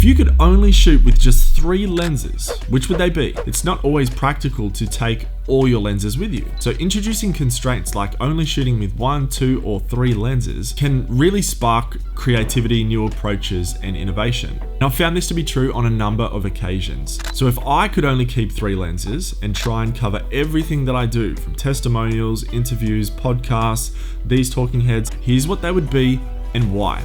If you could only shoot with just 3 lenses, which would they be? It's not always practical to take all your lenses with you. So introducing constraints like only shooting with 1, 2, or 3 lenses can really spark creativity, new approaches, and innovation. And I've found this to be true on a number of occasions. So if I could only keep 3 lenses and try and cover everything that I do, from testimonials, interviews, podcasts, these talking heads, here's what they would be and why.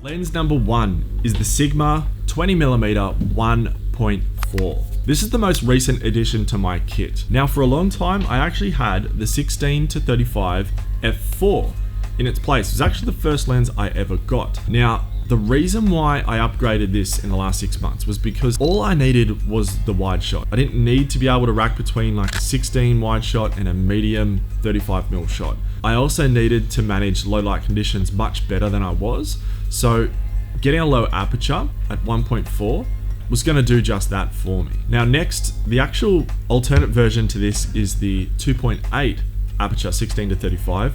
Lens number 1 is the Sigma 20mm 1.4. This is the most recent addition to my kit. Now, for a long time, I actually had the 16-35 f4 in its place. It was actually the first lens I ever got. Now, the reason why I upgraded this in the last 6 months was because all I needed was the wide shot. I didn't need to be able to rack between like a 16 wide shot and a medium 35mm shot. I also needed to manage low light conditions much better than I was. So getting a low aperture at 1.4 was going to do just that for me. Now next, the actual alternate version to this is the 2.8 aperture 16-35.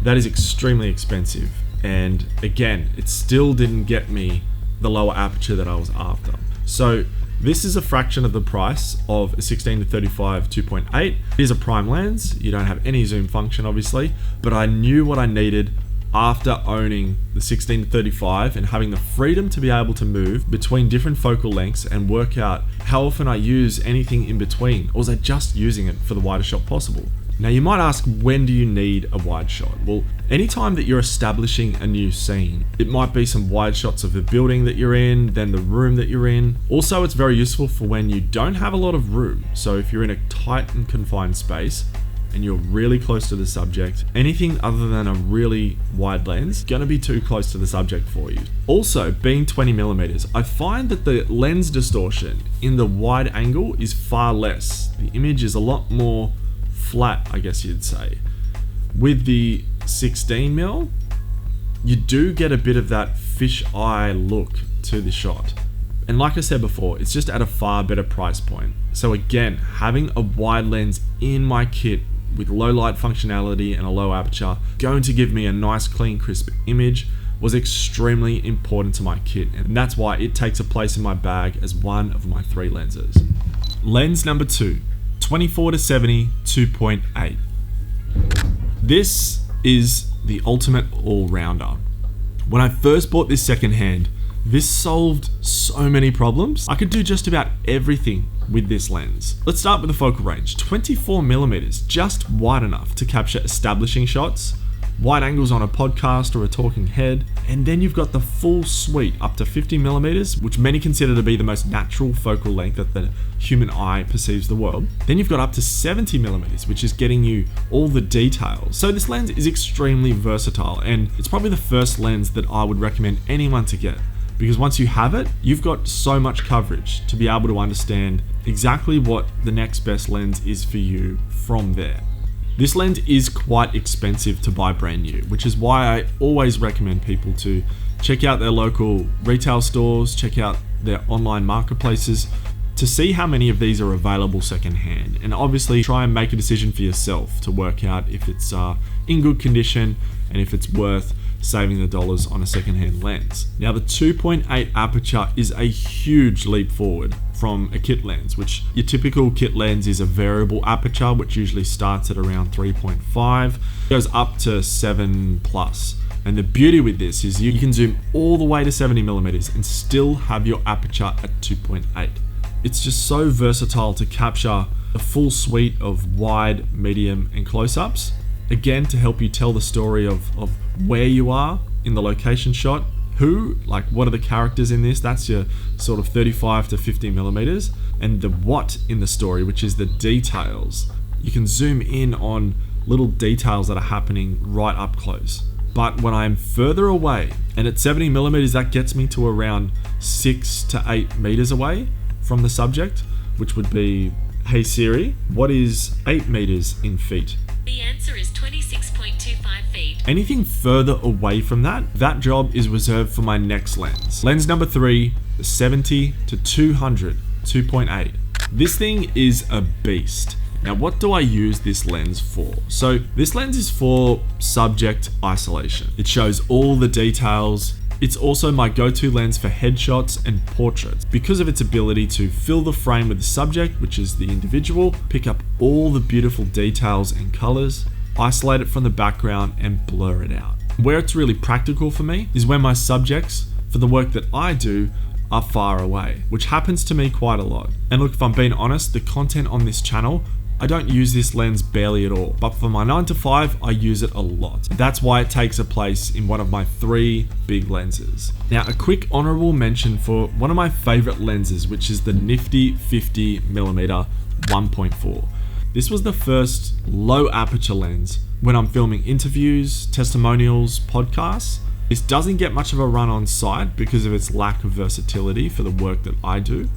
That is extremely expensive. And again, it still didn't get me the lower aperture that I was after. So this is a fraction of the price of a 16-35 2.8. It is a prime lens. You don't have any zoom function, obviously, but I knew what I needed after owning the 16-35 and having the freedom to be able to move between different focal lengths and work out how often I use anything in between, or was I just using it for the widest shot possible? Now you might ask, when do you need a wide shot? Well, anytime that you're establishing a new scene, it might be some wide shots of the building that you're in, then the room that you're in. Also, it's very useful for when you don't have a lot of room. So if you're in a tight and confined space and you're really close to the subject, anything other than a really wide lens is gonna be too close to the subject for you. Also, being 20mm, I find that the lens distortion in the wide angle is far less. The image is a lot more flat, I guess you'd say. With the 16mm, you do get a bit of that fisheye look to the shot. And like I said before, it's just at a far better price point. So again, having a wide lens in my kit with low light functionality and a low aperture, going to give me a nice, clean, crisp image, was extremely important to my kit. And that's why it takes a place in my bag as one of my 3 lenses. Lens number 2. 24-70 2.8. This is the ultimate all-rounder. When I first bought this secondhand, this solved so many problems. I could do just about everything with this lens. Let's start with the focal range. 24mm, just wide enough to capture establishing shots, wide angles on a podcast or a talking head, and then you've got the full suite up to 50mm, which many consider to be the most natural focal length that the human eye perceives the world. Then you've got up to 70mm, which is getting you all the details. So this lens is extremely versatile, and it's probably the first lens that I would recommend anyone to get, because once you have it, you've got so much coverage to be able to understand exactly what the next best lens is for you from there. This lens is quite expensive to buy brand new, which is why I always recommend people to check out their local retail stores, check out their online marketplaces to see how many of these are available secondhand, and obviously try and make a decision for yourself to work out if it's in good condition and if it's worth saving the dollars on a secondhand lens. Now the 2.8 aperture is a huge leap forward from a kit lens, which your typical kit lens is a variable aperture, which usually starts at around 3.5, goes up to 7+. And the beauty with this is you can zoom all the way to 70mm and still have your aperture at 2.8. It's just so versatile to capture a full suite of wide, medium, and close-ups. Again, to help you tell the story of where you are in the location shot, what are the characters in this, that's your sort of 35 to 50mm, and the what in the story, which is the details. You can zoom in on little details that are happening right up close. But when I'm further away, and at 70mm, that gets me to around 6 to 8 meters away from the subject, which would be, hey Siri, what is 8 meters in feet? The answer is 26.25 feet. Anything further away from that job is reserved for my next lens. Lens number 3, the 70 to 200 2.8. This thing is a beast. Now, what do I use this lens for? So this lens is for subject isolation. It shows all the details. It's also my go-to lens for headshots and portraits because of its ability to fill the frame with the subject, which is the individual, pick up all the beautiful details and colors, isolate it from the background, and blur it out. Where it's really practical for me is when my subjects, for the work that I do, are far away, which happens to me quite a lot. And look, if I'm being honest, the content on this channel, I don't use this lens barely at all, but for my 9 to 5, I use it a lot. That's why it takes a place in one of my 3 big lenses. Now, a quick honorable mention for one of my favorite lenses, which is the nifty 50mm 1.4. This was the first low aperture lens when I'm filming interviews, testimonials, podcasts. This doesn't get much of a run on site because of its lack of versatility for the work that I do.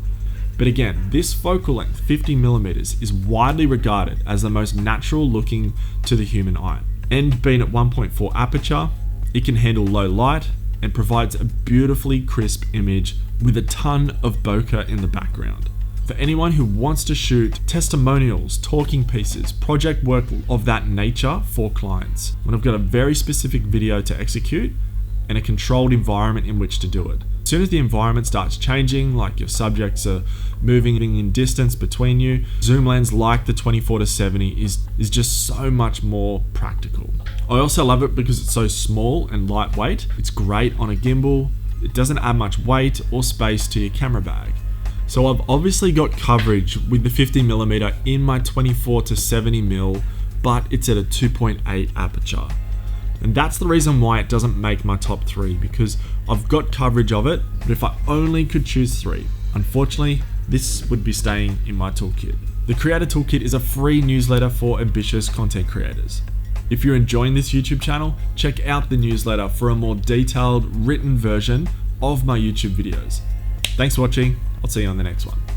But again, this focal length, 50mm, is widely regarded as the most natural looking to the human eye. And being at 1.4 aperture, it can handle low light and provides a beautifully crisp image with a ton of bokeh in the background. For anyone who wants to shoot testimonials, talking pieces, project work of that nature for clients, when I've got a very specific video to execute and a controlled environment in which to do it. As soon as the environment starts changing, like your subjects are moving in distance between you, zoom lens like the 24-70 is just so much more practical. I also love it because it's so small and lightweight. It's great on a gimbal. It doesn't add much weight or space to your camera bag. So I've obviously got coverage with the 50mm in my 24-70mm, but it's at a 2.8 aperture. And that's the reason why it doesn't make my top 3, because I've got coverage of it, but if I only could choose 3, unfortunately, this would be staying in my toolkit. The Creator Toolkit is a free newsletter for ambitious content creators. If you're enjoying this YouTube channel, check out the newsletter for a more detailed written version of my YouTube videos. Thanks for watching. I'll see you on the next one.